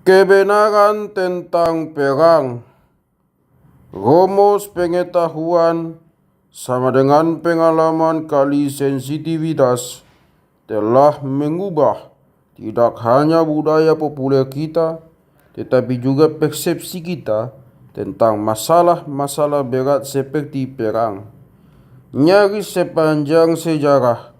Kebenaran tentang perang. Rumus pengetahuan sama dengan pengalaman kali sensitivitas telah mengubah tidak hanya budaya populer kita, tetapi juga persepsi kita tentang masalah-masalah berat seperti perang. Nyaris sepanjang sejarah,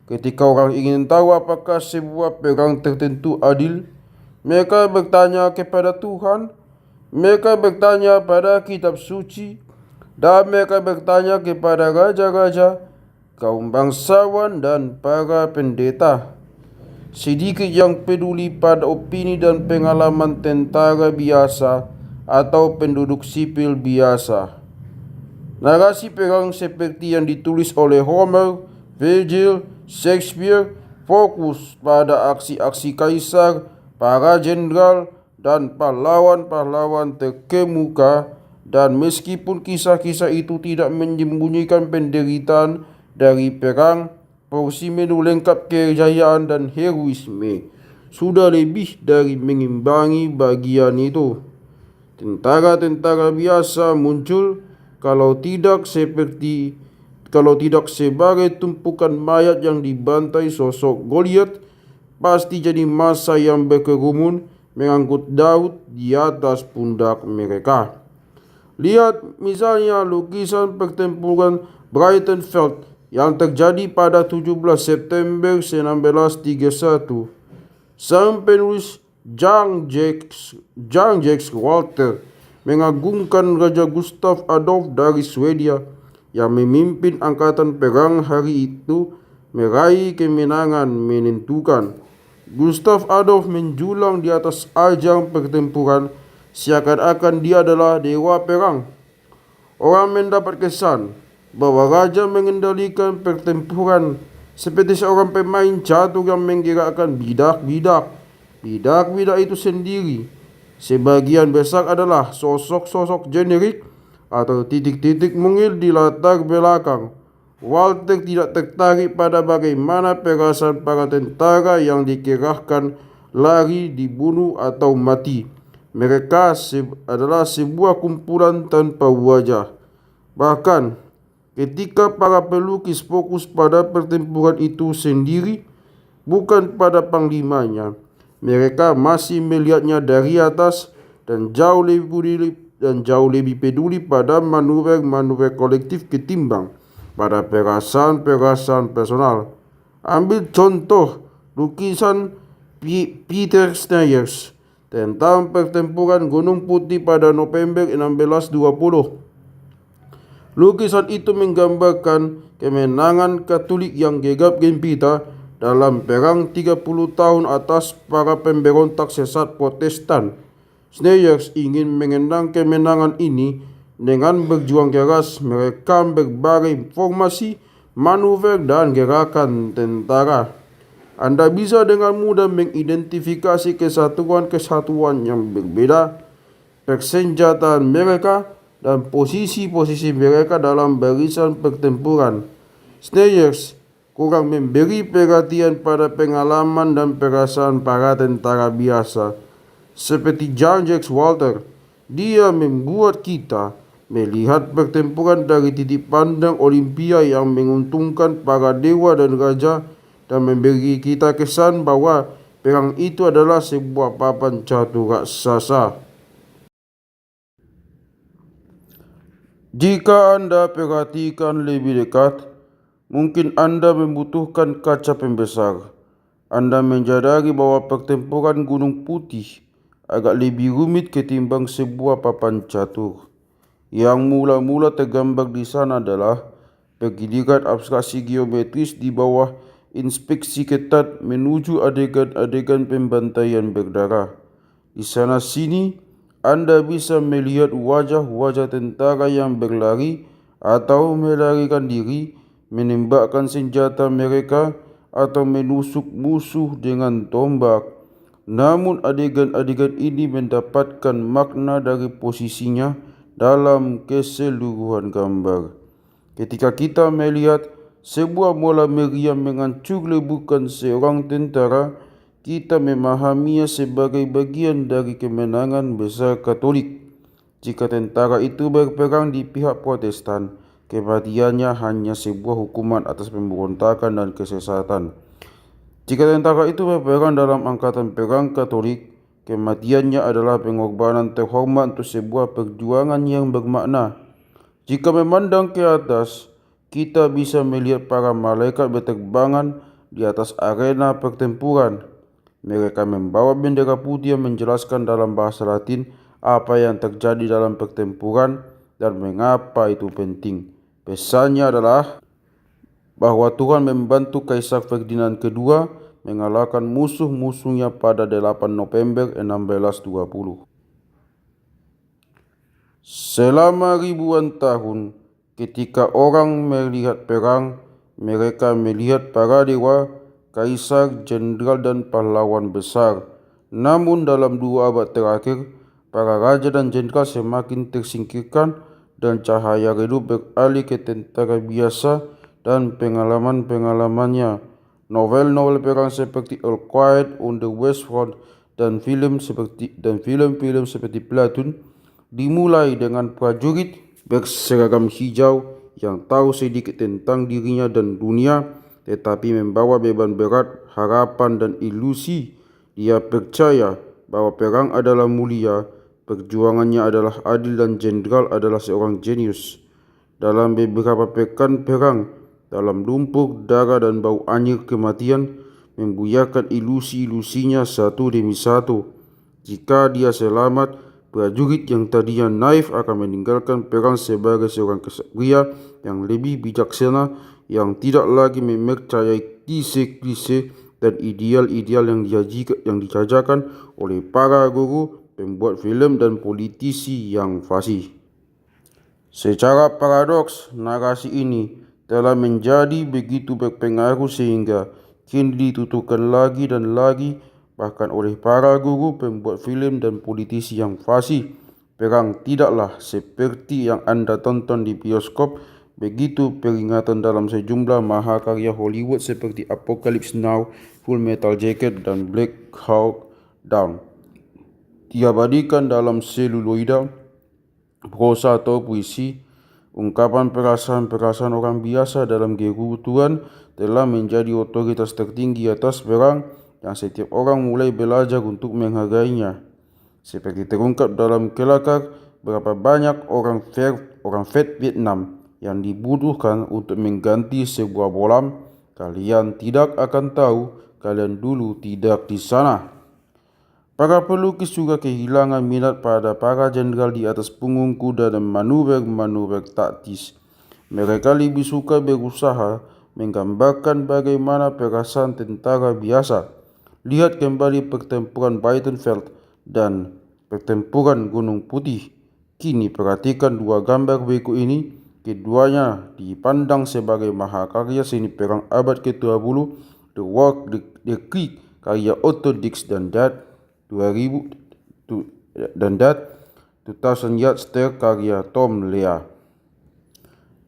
ketika orang ingin tahu apakah sebuah perang tertentu adil, mereka bertanya kepada Tuhan, mereka bertanya pada kitab suci, dan mereka bertanya kepada raja-raja, kaum bangsawan, dan para pendeta. Sedikit yang peduli pada opini dan pengalaman tentara biasa atau penduduk sipil biasa. Narasi perang seperti yang ditulis oleh Homer, Virgil, Shakespeare fokus pada aksi-aksi kaisar, para jenderal, dan pahlawan-pahlawan terkemuka, dan meskipun kisah-kisah itu tidak menyembunyikan penderitaan dari perang, porsi menu lengkap kejayaan dan heroisme sudah lebih dari mengimbangi bagian itu. Tentara-tentara biasa muncul kalau tidak sebagai tumpukan mayat yang dibantai sosok Goliat, pasti jadi massa yang berkerumun mengangkut Daud di atas pundak mereka. Lihat misalnya lukisan pertempuran Breitenfeld yang terjadi pada 17 September 1931. Sang penulis Jean-Jacques Walter mengagungkan Raja Gustav Adolf dari Swedia yang memimpin angkatan perang hari itu meraih kemenangan menentukan. Gustav Adolf menjulang di atas ajang pertempuran seakan-akan dia adalah dewa perang. Orang mendapat kesan bahwa raja mengendalikan pertempuran seperti seorang pemain catur yang menggerakkan bidak-bidak. Bidak-bidak itu sendiri sebagian besar adalah sosok-sosok generik atau titik-titik mungil di latar belakang. Walter tidak tertarik pada bagaimana perasaan para tentara yang dikerahkan lari, dibunuh, atau mati. Mereka adalah sebuah kumpulan tanpa wajah. Bahkan ketika para pelukis fokus pada pertempuran itu sendiri, bukan pada panglimanya, mereka masih melihatnya dari atas dan jauh lebih peduli pada manuver-manuver kolektif ketimbang pada perasaan-perasaan personal. Ambil contoh lukisan Peter Snyders tentang pertempuran Gunung Putih pada November 1620. Lukisan itu menggambarkan kemenangan Katolik yang gegap gempita dalam perang 30 tahun atas para pemberontak sesat Protestan. Snyders ingin mengenang kemenangan ini dengan berjuang keras merekam berbagai formasi, manuver, dan gerakan tentara. Anda bisa dengan mudah mengidentifikasi kesatuan-kesatuan yang berbeda, persenjataan mereka, dan posisi-posisi mereka dalam barisan pertempuran. Snyders kurang memberi perhatian pada pengalaman dan perasaan para tentara biasa. Seperti Jean-Jacques Walter, dia membuat kita melihat pertempuran dari titik pandang Olimpia yang menguntungkan para dewa dan raja dan memberi kita kesan bahwa perang itu adalah sebuah papan catur raksasa. Jika Anda perhatikan lebih dekat, mungkin Anda membutuhkan kaca pembesar. Anda menyadari bahwa pertempuran Gunung Putih agak lebih rumit ketimbang sebuah papan catur. Yang mula-mula tergambar di sana adalah pergiliran abstraksi geometris di bawah inspeksi ketat menuju adegan-adegan pembantaian berdarah. Di sana sini, Anda bisa melihat wajah-wajah tentara yang berlari atau melarikan diri, menembakkan senjata mereka, atau menusuk musuh dengan tombak. Namun adegan-adegan ini mendapatkan makna dari posisinya dalam keseluruhan gambar. Ketika kita melihat sebuah bola meriam menghancur lebukan seorang tentara, kita memahaminya sebagai bagian dari kemenangan besar Katolik. Jika tentara itu berperang di pihak Protestan, kematiannya hanya sebuah hukuman atas pemberontakan dan kesesatan. Jika tentara itu berperang dalam angkatan perang Katolik, kematiannya adalah pengorbanan terhormat untuk sebuah perjuangan yang bermakna. Jika memandang ke atas, kita bisa melihat para malaikat berterbangan di atas arena pertempuran. Mereka membawa bendera putih yang menjelaskan dalam bahasa Latin apa yang terjadi dalam pertempuran dan mengapa itu penting. Pesannya adalah bahwa Tuhan membantu Kaisar Ferdinand II mengalahkan musuh-musuhnya pada 8 November 1620. Selama ribuan tahun, ketika orang melihat perang, mereka melihat para dewa, kaisar, jenderal, dan pahlawan besar. Namun dalam 2 abad terakhir, para raja dan jenderal semakin tersingkirkan dan cahaya redup beralih ke tentara biasa dan pengalaman-pengalamannya. Novel-novel perang seperti All Quiet on the West Front dan film-film seperti Platoon dimulai dengan prajurit berseragam hijau yang tahu sedikit tentang dirinya dan dunia, tetapi membawa beban berat, harapan, dan ilusi. Dia percaya bahwa perang adalah mulia, perjuangannya adalah adil, dan jenderal adalah seorang jenius. Dalam beberapa pekan perang, dalam lumpur, darah, dan bau anyir kematian, membuyarkan ilusi-ilusinya satu demi satu. Jika dia selamat, prajurit yang tadinya naif akan meninggalkan perang sebagai seorang kesatria yang lebih bijaksana, yang tidak lagi mempercayai klise-klise dan ideal-ideal yang dijajakan oleh para guru, pembuat film, dan politisi yang fasih. Secara paradoks, narasi ini telah menjadi begitu berpengaruh sehingga kini dituturkan lagi dan lagi, bahkan oleh para guru, pembuat film, dan politisi yang fasih. Perang tidaklah seperti yang Anda tonton di bioskop. Begitu peringatan dalam sejumlah mahakarya Hollywood seperti Apocalypse Now, Full Metal Jacket, dan Black Hawk Down diabadikan dalam seluloida, prosa atau puisi. Ungkapan perasaan-perasaan orang biasa dalam kerutuan telah menjadi otoritas tertinggi atas perang, yang setiap orang mulai belajar untuk menghargainya. Seperti terungkap dalam kelakar, berapa banyak orang vet Vietnam yang dibutuhkan untuk mengganti sebuah bolam. Kalian tidak akan tahu, kalian dulu tidak di sana. Para pelukis juga kehilangan minat pada para jenderal di atas punggung kuda dan manuver-manuver taktis. Mereka lebih suka berusaha menggambarkan bagaimana perasaan tentara biasa. Lihat kembali pertempuran Breitenfeld dan pertempuran Gunung Putih. Kini perhatikan 2 gambar berikut ini. Keduanya dipandang sebagai mahakarya seni perang abad ke-20, The War, The Creek, karya Otto Dix, dan That 2000 Yards Stare, karya Tom Lea.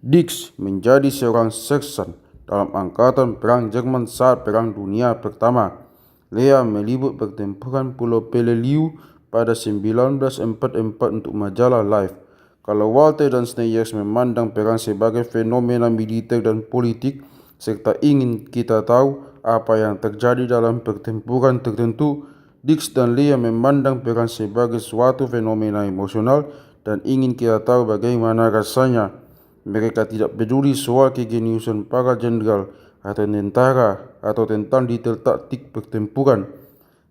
Dix menjadi seorang sersan dalam angkatan perang Jerman saat Perang Dunia Pertama. Lea meliput pertempuran Pulau Peleliu pada 1944 untuk majalah Life. Kalau Walter dan Sneyers memandang perang sebagai fenomena militer dan politik, serta ingin kita tahu apa yang terjadi dalam pertempuran tertentu, Dix dan Lea memandang perang sebagai suatu fenomena emosional dan ingin kita tahu bagaimana rasanya. Mereka tidak peduli soal kejeniusan para jenderal atau tentara atau tentang detail taktik pertempuran.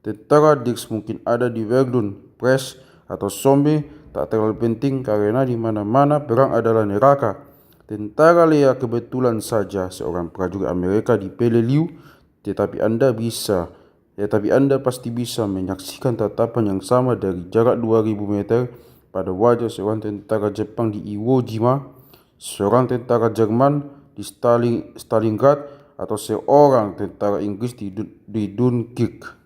Tentara Dix mungkin ada di Verdun, Brest, atau Somme, tak terlalu penting karena di mana-mana perang adalah neraka. Tentara Lea kebetulan saja seorang prajurit Amerika di Peleliu, tetapi Anda pasti bisa menyaksikan tatapan yang sama dari jarak 2000 meter pada wajah seorang tentara Jepang di Iwo Jima, seorang tentara Jerman di Stalingrad, atau seorang tentara Inggris di Dunkirk.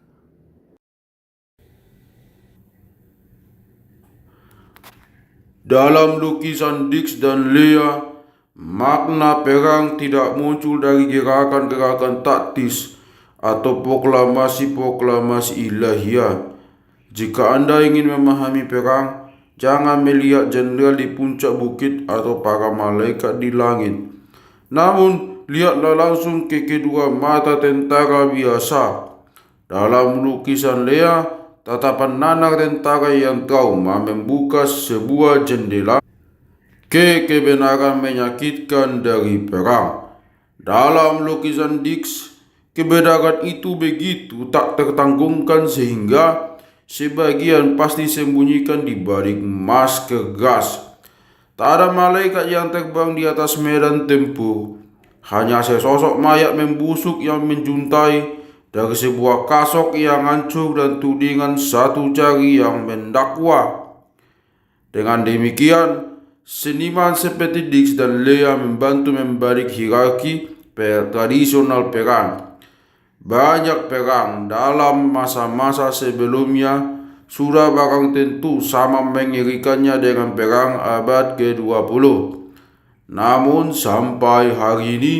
Dalam lukisan Dix dan Lea, makna perang tidak muncul dari gerakan-gerakan taktis atau proklamasi-proklamasi ilahiyah. Jika Anda ingin memahami perang, jangan melihat jenderal di puncak bukit atau para malaikat di langit. Namun, lihatlah langsung ke kedua mata tentara biasa. Dalam lukisan Lea, tatapan nanar tentara yang trauma membuka sebuah jendela ke kebenaran menyakitkan dari perang. Dalam lukisan Dix, kebenaran itu begitu tak tertanggungkan sehingga sebagian pasti sembunyikan di balik masker gas. Tak ada malaikat yang terbang di atas medan tempur, hanya sesosok mayat membusuk yang menjuntai dari sebuah kasok yang hancur dan tudingan satu jari yang mendakwa. Dengan demikian, seniman seperti Dix dan Lea membantu membalik hierarki tradisional perang. Banyak perang dalam masa-masa sebelumnya sudah barang tentu sama mengerikannya dengan perang abad ke-20. Namun sampai hari ini,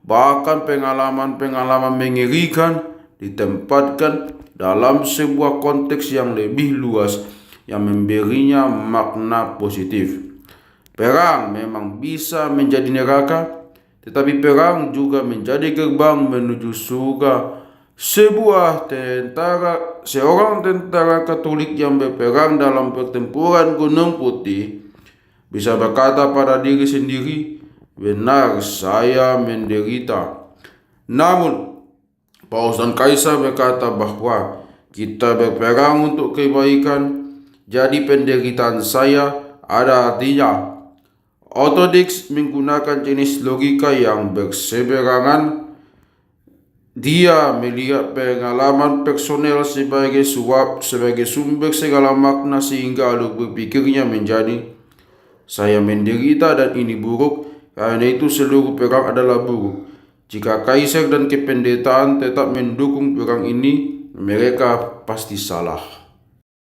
bahkan pengalaman-pengalaman mengerikan ditempatkan dalam sebuah konteks yang lebih luas yang memberinya makna positif. Perang memang bisa menjadi neraka, tetapi perang juga menjadi gerbang menuju surga. Seorang tentara Katolik yang berperang dalam pertempuran Gunung Putih bisa berkata pada diri sendiri, "Benar, saya menderita." Namun, Paus dan Kaisar berkata bahwa kita berperang untuk kebaikan, jadi penderitaan saya ada artinya. Ortodoks menggunakan jenis logika yang berseberangan. Dia melihat pengalaman personel sebagai sumber segala makna sehingga alur berpikirnya menjadi, saya menderita dan ini buruk, karena itu seluruh perang adalah buruk. Jika kaisar dan kependetaan tetap mendukung perang ini, mereka pasti salah.